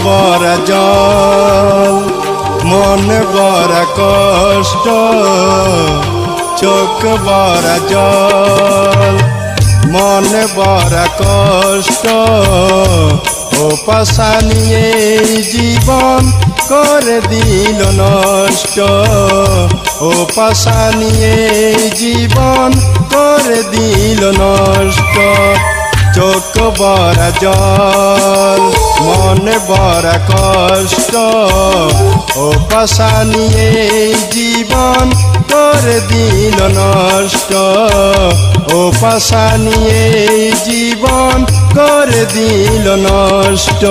বড় জল মন বড় কষ্ট চোখ বড় জল মন বড় কষ্ট ও পাশা নিয়ে জীবন করে দিল নষ্ট ও পাশা নিয়ে জীবন করে দিল নষ্ট চোখ বড় জল মন বড় কষ্ট ও পাশা নিয়ে জীবন করে দিল নষ্ট ও পাশা নিয়ে জীবন করে দিল নষ্ট।